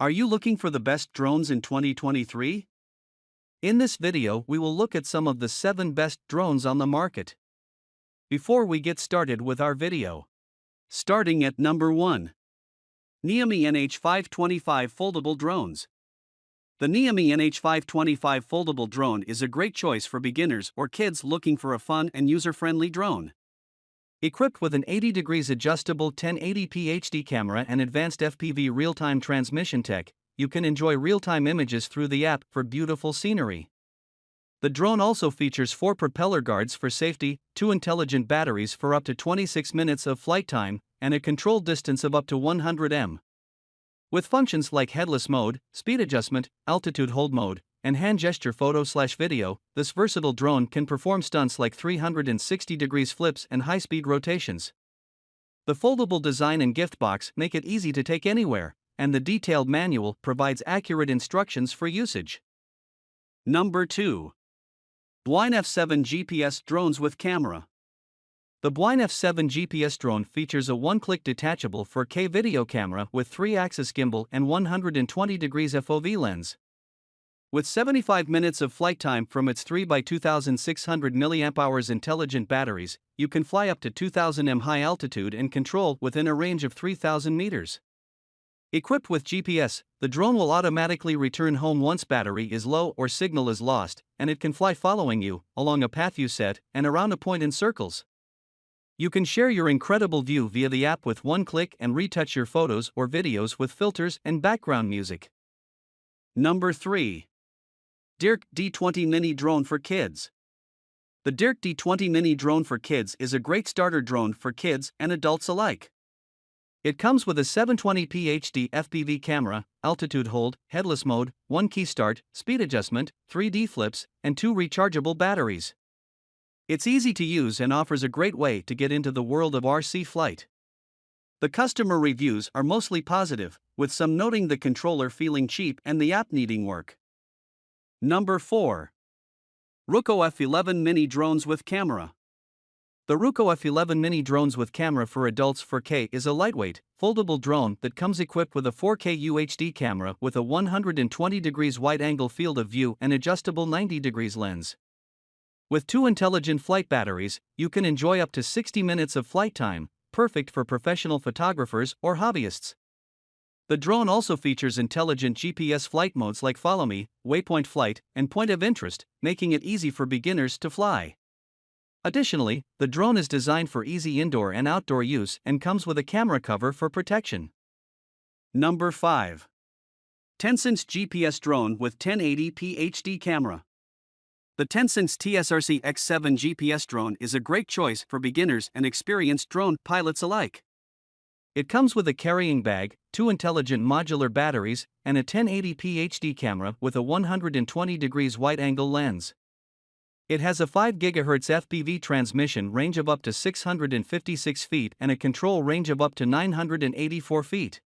Are you looking for the best drones in 2023? In this video, we will look at some of the 7 best drones on the market. Before we get started with our video, starting at number 1. NEHEME NH525 Foldable Drones. The NEHEME NH525 Foldable Drone is a great choice for beginners or kids looking for a fun and user-friendly drone. Equipped with an 80 degrees adjustable 1080p HD camera and advanced FPV real-time transmission tech, you can enjoy real-time images through the app for beautiful scenery. The drone also features 4 propeller guards for safety, 2 intelligent batteries for up to 26 minutes of flight time, and a control distance of up to 100 m. With functions like headless mode, speed adjustment, altitude hold mode, and hand gesture photo/video, this versatile drone can perform stunts like 360 degrees flips and high-speed rotations. The foldable design and gift box make it easy to take anywhere, and the detailed manual provides accurate instructions for usage. Number 2. Bwine F7 GPS Drones with Camera. The Bwine F7 GPS drone features a one-click detachable 4K video camera with 3-axis gimbal and 120 degrees FOV lens. With 75 minutes of flight time from its 3x2600 mAh intelligent batteries, you can fly up to 2000 m high altitude and control within a range of 3000 meters. Equipped with GPS, the drone will automatically return home once battery is low or signal is lost, and it can fly following you, along a path you set, and around a point in circles. You can share your incredible view via the app with one click and retouch your photos or videos with filters and background music. Number 3. DEERC D20 Mini Drone for Kids. The DEERC D20 Mini Drone for Kids is a great starter drone for kids and adults alike. It comes with a 720p HD FPV camera, altitude hold, headless mode, 1 key start, speed adjustment, 3D flips, and 2 rechargeable batteries. It's easy to use and offers a great way to get into the world of RC flight. The customer reviews are mostly positive, with some noting the controller feeling cheap and the app needing work. Number 4. Ruko F11 Mini Drones with Camera. The Ruko F11 Mini Drones with Camera for Adults 4K is a lightweight, foldable drone that comes equipped with a 4K UHD camera with a 120 degrees wide-angle field of view and adjustable 90 degrees lens. With 2 intelligent flight batteries, you can enjoy up to 60 minutes of flight time, perfect for professional photographers or hobbyists. The drone also features intelligent GPS flight modes like Follow Me, Waypoint Flight, and Point of Interest, making it easy for beginners to fly. Additionally, the drone is designed for easy indoor and outdoor use and comes with a camera cover for protection. Number 5. TENSSENX GPS Drone with 1080p HD Camera. The TENSSENX TSRC X7 GPS drone is a great choice for beginners and experienced drone pilots alike. It comes with a carrying bag, 2 intelligent modular batteries, and a 1080p HD camera with a 120 degrees wide-angle lens. It has a 5 GHz FPV transmission range of up to 656 feet and a control range of up to 984 feet.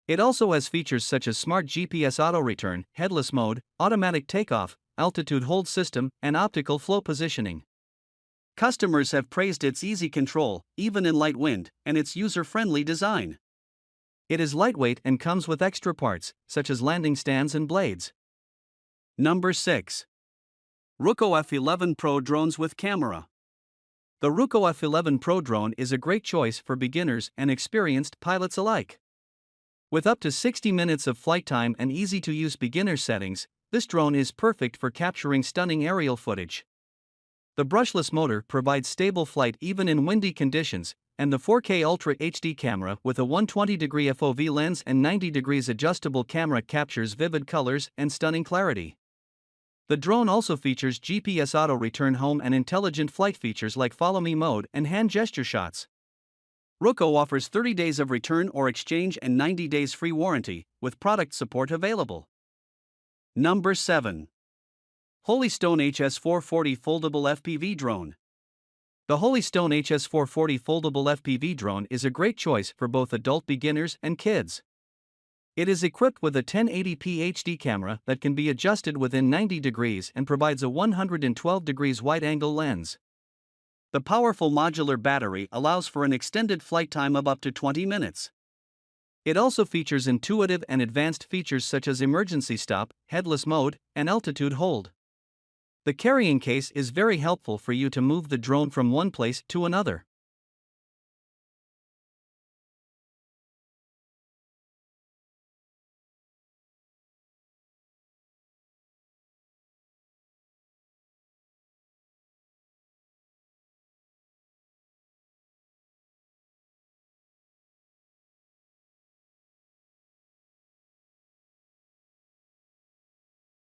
It also has features such as smart GPS auto-return, headless mode, automatic takeoff, altitude hold system, and optical flow positioning. Customers have praised its easy control, even in light wind, and its user-friendly design. It is lightweight and comes with extra parts, such as landing stands and blades. Number 6. Ruko F11 Pro Drones with Camera. The Ruko F11 Pro drone is a great choice for beginners and experienced pilots alike. With up to 60 minutes of flight time and easy-to-use beginner settings, this drone is perfect for capturing stunning aerial footage. The brushless motor provides stable flight even in windy conditions, and the 4K Ultra HD camera with a 120-degree FOV lens and 90 degrees adjustable camera captures vivid colors and stunning clarity. The drone also features GPS auto-return home and intelligent flight features like Follow Me mode and hand gesture shots. Ruko offers 30 days of return or exchange and 90 days free warranty, with product support available. Number 7. Holystone HS440 Foldable FPV Drone. The Holystone HS440 Foldable FPV Drone is a great choice for both adult beginners and kids. It is equipped with a 1080p HD camera that can be adjusted within 90 degrees and provides a 112 degrees wide-angle lens. The powerful modular battery allows for an extended flight time of up to 20 minutes. It also features intuitive and advanced features such as emergency stop, headless mode, and altitude hold. The carrying case is very helpful for you to move the drone from one place to another.